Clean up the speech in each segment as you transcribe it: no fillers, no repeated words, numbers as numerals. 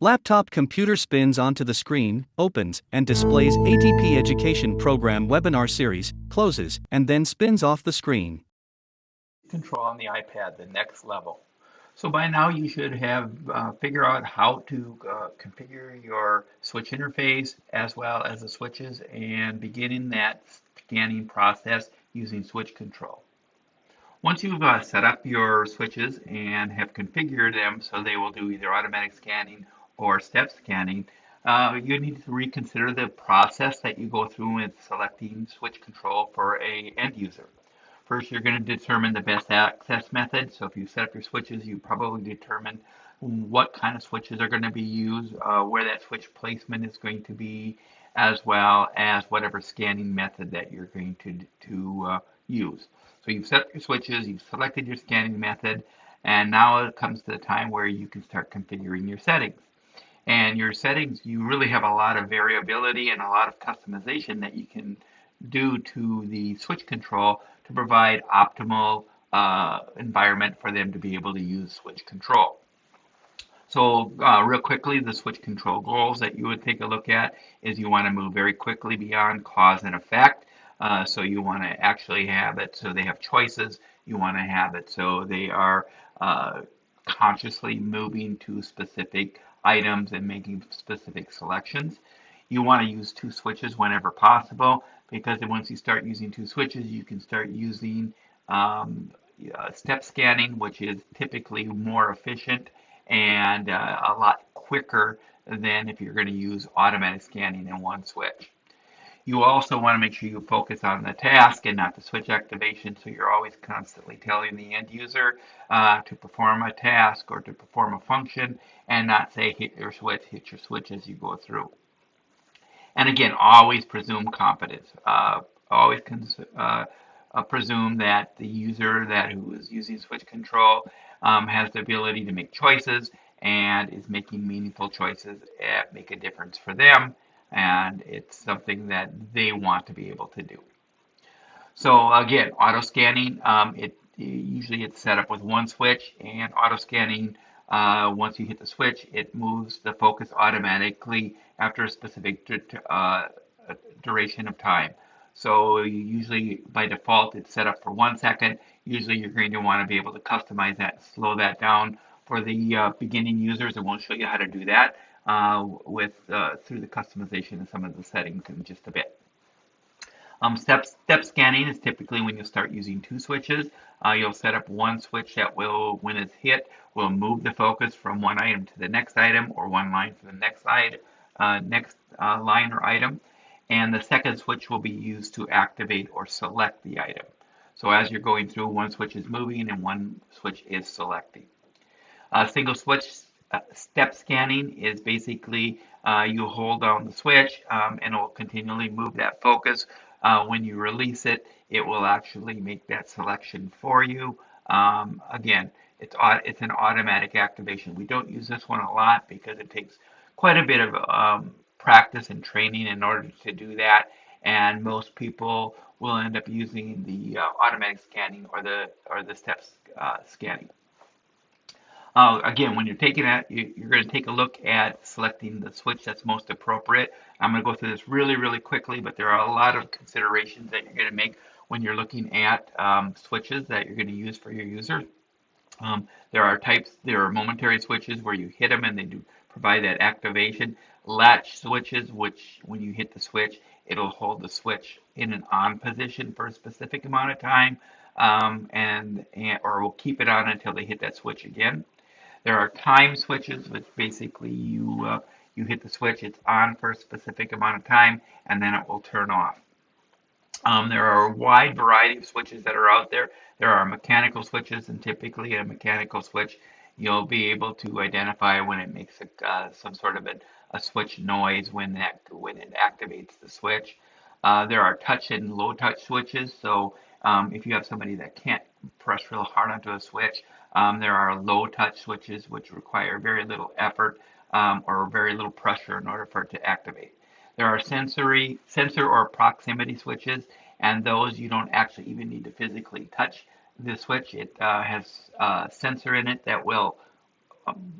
Laptop computer spins onto the screen, opens, and displays ATP Education Program webinar series, closes, and then spins off the screen. Control on the iPad, the next level. So by now you should have figured out how to configure your switch interface as well as the switches and beginning that scanning process using switch control. Once you've set up your switches and have configured them so they will do either automatic scanning or step scanning, you need to reconsider the process that you go through with selecting switch control for a end user. First, you're going to determine the best access method. So if you set up your switches, you probably determine what kind of switches are going to be used, where that switch placement is going to be, as well as whatever scanning method that you're going to use. So you've set up your switches, you've selected your scanning method, and now it comes to the time where you can start configuring your settings. And your settings, you really have a lot of variability and a lot of customization that you can do to the switch control to provide optimal environment for them to be able to use switch control. So real quickly, the switch control goals that you would take a look at is you want to move very quickly beyond cause and effect. So you want to actually have it so they have choices. You want to have it so they are consciously moving to specific items and making specific selections. You want to use two switches whenever possible, because once you start using two switches, you can start using step scanning, which is typically more efficient and a lot quicker than if you're going to use automatic scanning in one switch. You also want to make sure you focus on the task and not the switch activation, so you're always constantly telling the end user to perform a task or to perform a function and not say hit your switch as you go through. And again, always presume competence. Always presume that the user who is using switch control has the ability to make choices and is making meaningful choices that make a difference for them, and it's something that they want to be able to do. So again, auto scanning, usually it's set up with one switch, and auto scanning, once you hit the switch, it moves the focus automatically after a specific duration of time. So usually by default it's set up for 1 second. Usually you're going to want to be able to customize that, slow that down for the beginning users, and we'll show you how to do that through the customization of some of the settings in just a bit. Step scanning is typically when you start using two switches. You'll set up one switch that will, when it's hit, will move the focus from one item to the next item, or one line to the next line or item. And the second switch will be used to activate or select the item. So as you're going through, one switch is moving and one switch is selecting. Single switch step scanning is basically you hold down the switch and it will continually move that focus. When you release it, it will actually make that selection for you. Again, it's an automatic activation. We don't use this one a lot because it takes quite a bit of practice and training in order to do that, and most people will end up using the automatic scanning or the step scanning. Again, when you're taking that, you're going to take a look at selecting the switch that's most appropriate. I'm going to go through this really, really quickly, but there are a lot of considerations that you're going to make when you're looking at switches that you're going to use for your user. There are momentary switches where you hit them and they do provide that activation. Latch switches, which when you hit the switch, it'll hold the switch in an on position for a specific amount of time, or will keep it on until they hit that switch again. There are time switches, which basically you hit the switch, it's on for a specific amount of time, and then it will turn off. There are a wide variety of switches that are out there. There are mechanical switches, and typically a mechanical switch, you'll be able to identify when it makes some sort of a switch noise when it activates the switch. There are touch and low touch switches, so if you have somebody that can't press real hard onto a switch, there are low touch switches which require very little effort or very little pressure in order for it to activate. There are sensor or proximity switches, and those you don't actually even need to physically touch the switch. It has a sensor in it that will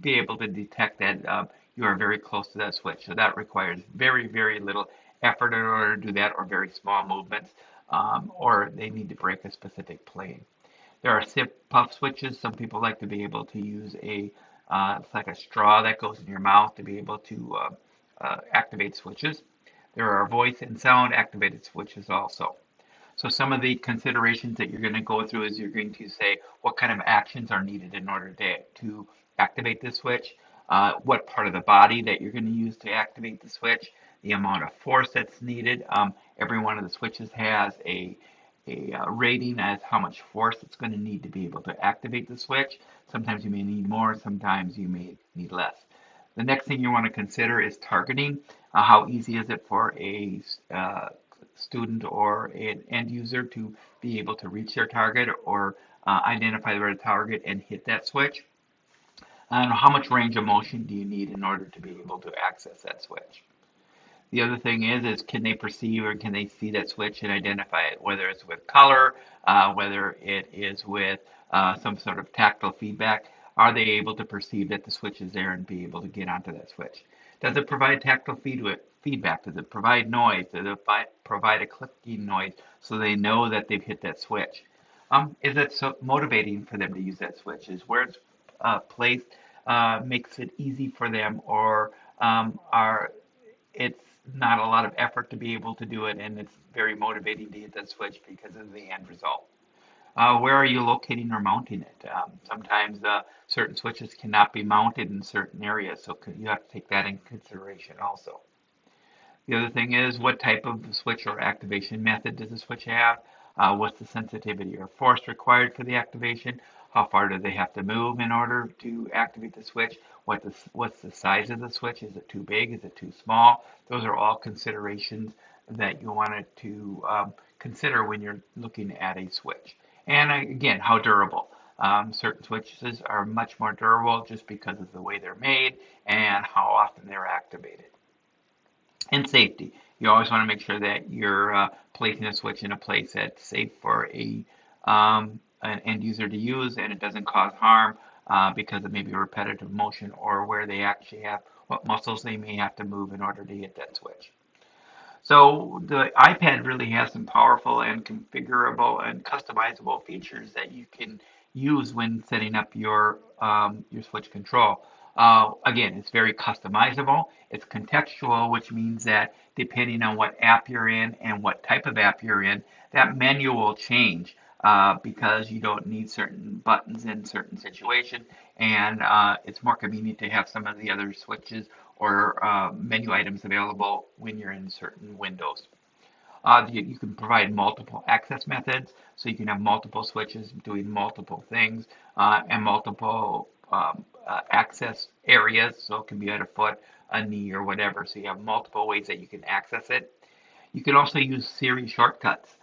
be able to detect that you are very close to that switch. So that requires very, very little effort in order to do that, or very small movements, or they need to break a specific plane. There are sip puff switches. Some people like to be able to use it's like a straw that goes in your mouth to be able to activate switches. There are voice and sound activated switches also. So some of the considerations that you're going to go through is you're going to say what kind of actions are needed in order to activate the switch, what part of the body that you're going to use to activate the switch, the amount of force that's needed. Every one of the switches has a rating as how much force it's going to need to be able to activate the switch. Sometimes you may need more, sometimes you may need less. The next thing you want to consider is targeting. How easy is it for a student or an end user to be able to reach their target, or identify the right target and hit that switch? And how much range of motion do you need in order to be able to access that switch? The other thing is can they perceive or can they see that switch and identify it, whether it's with color, whether it is with some sort of tactile feedback. Are they able to perceive that the switch is there and be able to get onto that switch? Does it provide tactile feedback? Does it provide noise? Does it provide a clicking noise so they know that they've hit that switch? Is it so motivating for them to use that switch? Is where it's placed makes it easy for them, or are it's not a lot of effort to be able to do it, and it's very motivating to hit that switch because of the end result. Where are you locating or mounting it? Sometimes certain switches cannot be mounted in certain areas, so you have to take that in consideration also. The other thing is, what type of switch or activation method does the switch have? What's the sensitivity or force required for the activation? How far do they have to move in order to activate the switch? What's the size of the switch? Is it too big? Is it too small? Those are all considerations that you wanted to consider when you're looking at a switch. And again, how durable. Certain switches are much more durable just because of the way they're made and how often they're activated. And safety. You always want to make sure that you're placing a switch in a place that's safe for an end user to use, and it doesn't cause harm because of maybe a repetitive motion, or where they actually have what muscles they may have to move in order to hit that switch. So the iPad really has some powerful and configurable and customizable features that you can use when setting up your switch control. Again, it's very customizable. It's contextual, which means that depending on what app you're in and what type of app you're in, that menu will change because you don't need certain buttons in certain situations, and it's more convenient to have some of the other switches or menu items available when you're in certain windows. You can provide multiple access methods, so you can have multiple switches doing multiple things and multiple access areas, so it can be at a foot, a knee, or whatever. So you have multiple ways that you can access it. You can also use Siri shortcuts,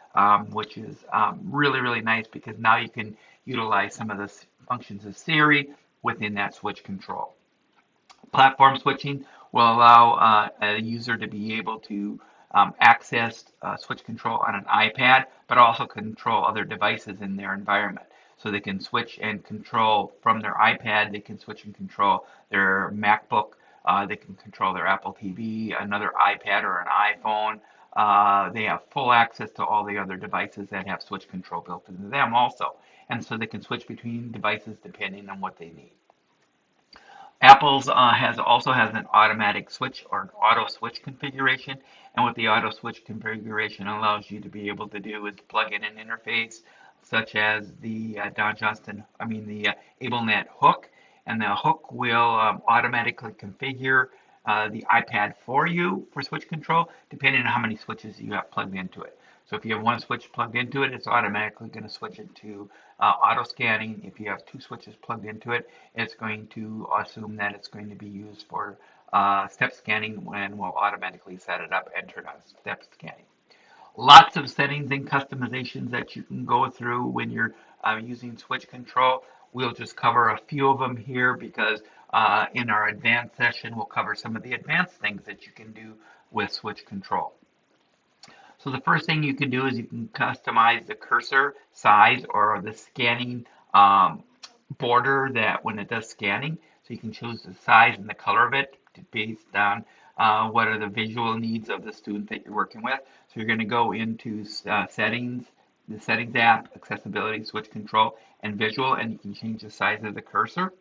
which is really, really nice because now you can utilize some of the functions of Siri within that switch control. Platform switching will allow a user to be able to access switch control on an iPad, but also control other devices in their environment. So they can switch and control from their iPad, they can switch and control their MacBook, they can control their Apple TV, another iPad or an iPhone. They have full access to all the other devices that have switch control built into them also. And so they can switch between devices depending on what they need. Apple's also has an automatic switch or an auto switch configuration, and what the auto switch configuration allows you to be able to do is plug in an interface such as the AbleNet hook, and the hook will automatically configure the iPad for you for switch control, depending on how many switches you have plugged into it. So if you have one switch plugged into it, it's automatically going to switch it to auto scanning. If you have two switches plugged into it, it's going to assume that it's going to be used for step scanning, when we'll automatically set it up and turn on step scanning. Lots of settings and customizations that you can go through when you're using switch control. We'll just cover a few of them here because in our advanced session, we'll cover some of the advanced things that you can do with switch control. So the first thing you can do is you can customize the cursor size or the scanning border that when it does scanning. So you can choose the size and the color of it based on what are the visual needs of the student that you're working with. So you're going to go into settings, the settings app, accessibility, switch control, and visual, and you can change the size of the cursor.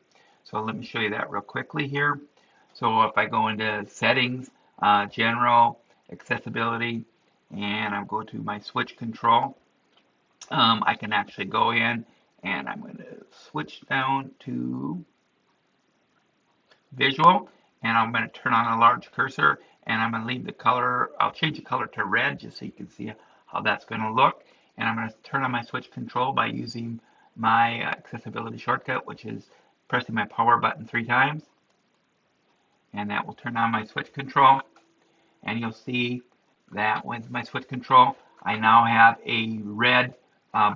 So let me show you that real quickly here. So if I go into settings, general, accessibility, and I'll go to my switch control, I can actually go in and I'm going to switch down to visual, and I'm going to turn on a large cursor, and I'm going to leave the color, I'll change the color to red just so you can see how that's going to look. And I'm going to turn on my switch control by using my accessibility shortcut, which is pressing my power button 3 times, and that will turn on my switch control. And you'll see that with my switch control, I now have a red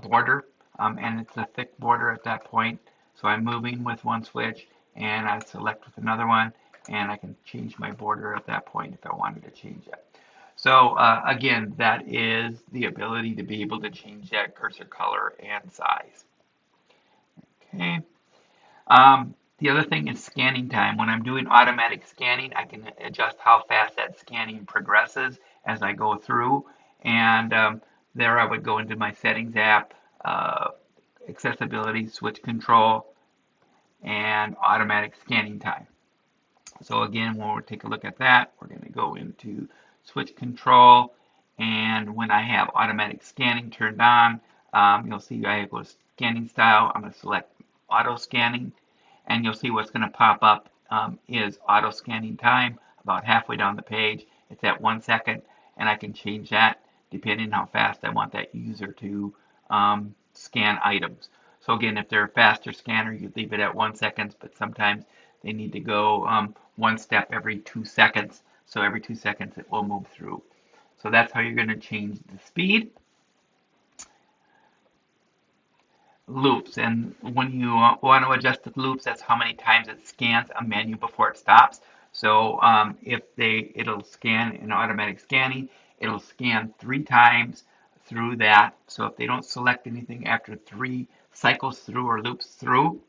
border, and it's a thick border at that point. So I'm moving with one switch, and I select with another one, and I can change my border at that point if I wanted to change it. So again, that is the ability to be able to change that cursor color and size. Okay. The other thing is scanning time. When I'm doing automatic scanning, I can adjust how fast that scanning progresses as I go through. And there I would go into my settings app, accessibility, switch control, and automatic scanning time. So again, when we take a look at that, we're going to go into switch control. And when I have automatic scanning turned on, you'll see I go to scanning style. I'm going to select auto scanning. And you'll see what's going to pop up is auto scanning time about halfway down the page. It's at 1 second, and I can change that depending on how fast I want that user to scan items. So again, if they're a faster scanner, you leave it at 1 second, but sometimes they need to go one step every 2 seconds. So every 2 seconds it will move through. So that's how you're going to change the speed. Loops, and when you want to adjust the loops, that's how many times it scans a menu before it stops. So if it'll scan in automatic scanning, it'll scan 3 times through that. So if they don't select anything after 3 cycles through or loops through,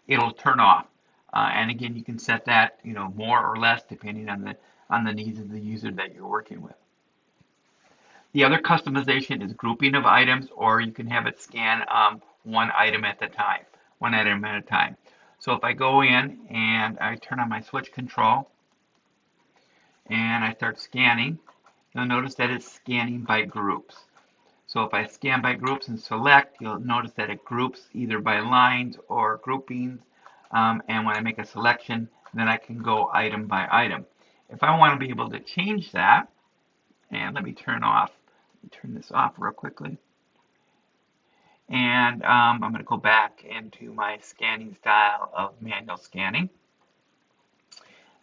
it'll turn off. And again, you can set that, more or less depending on the needs of the user that you're working with. The other customization is grouping of items, or you can have it scan one item at a time. So if I go in and I turn on my switch control and I start scanning, you'll notice that it's scanning by groups. So if I scan by groups and select, you'll notice that it groups either by lines or groupings. And when I make a selection, then I can go item by item. If I want to be able to change that, and let me turn this off real quickly. And I'm going to go back into my scanning style of manual scanning.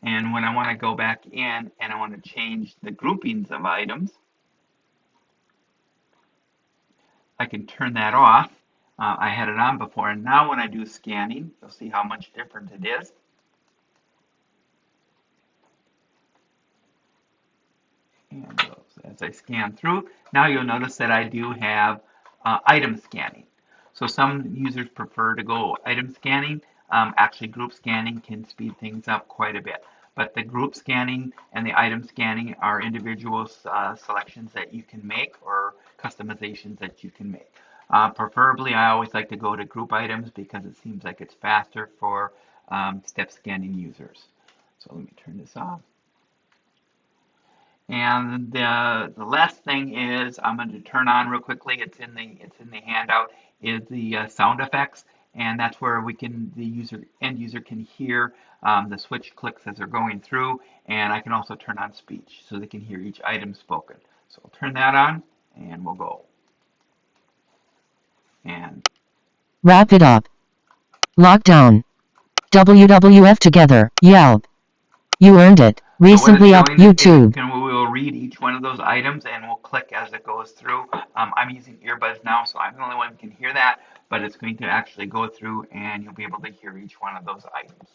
And when I want to go back in and I want to change the groupings of items, I can turn that off. I had it on before, and now when I do scanning, you'll see how much different it is. And as I scan through, now you'll notice that I do have item scanning. So some users prefer to go item scanning. Actually, group scanning can speed things up quite a bit. But the group scanning and the item scanning are individual selections that you can make or customizations that you can make. Preferably, I always like to go to group items because it seems like it's faster for step scanning users. So let me turn this off. And the last thing is I'm going to turn on real quickly. It's in the handout is the sound effects, and that's where the end user can hear the switch clicks as they're going through, and I can also turn on speech so they can hear each item spoken. So I'll turn that on, and we'll go. And wrap it up. Lockdown. WWF together. Yelp. You earned it. Recently up YouTube. We'll read each one of those items and we'll click as it goes through. I'm using earbuds now, so I'm the only one who can hear that, but it's going to actually go through and you'll be able to hear each one of those items.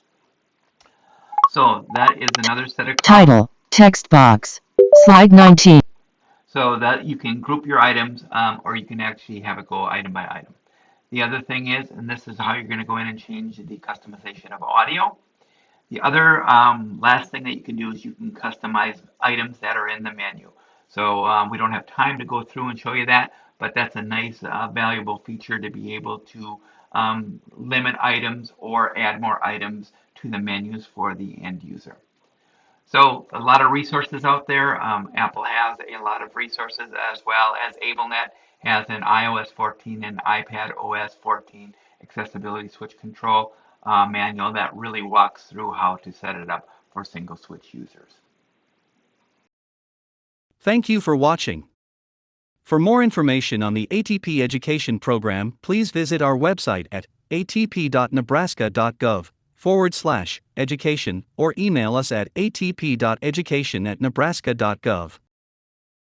So that is another set of title, text box, slide 19. So that you can group your items or you can actually have it go item by item. The other thing is, and this is how you're going to go in and change the customization of audio. The other last thing that you can do is you can customize items that are in the menu. So we don't have time to go through and show you that, but that's a nice valuable feature to be able to limit items or add more items to the menus for the end user. So a lot of resources out there. Apple has a lot of resources, as well as AbleNet has an iOS 14 and iPad OS 14 accessibility switch control manual that really walks through how to set it up for single switch users. Thank you for watching. For more information on the ATP education program, please visit our website at atp.nebraska.gov/education or email us at atp.education@nebraska.gov.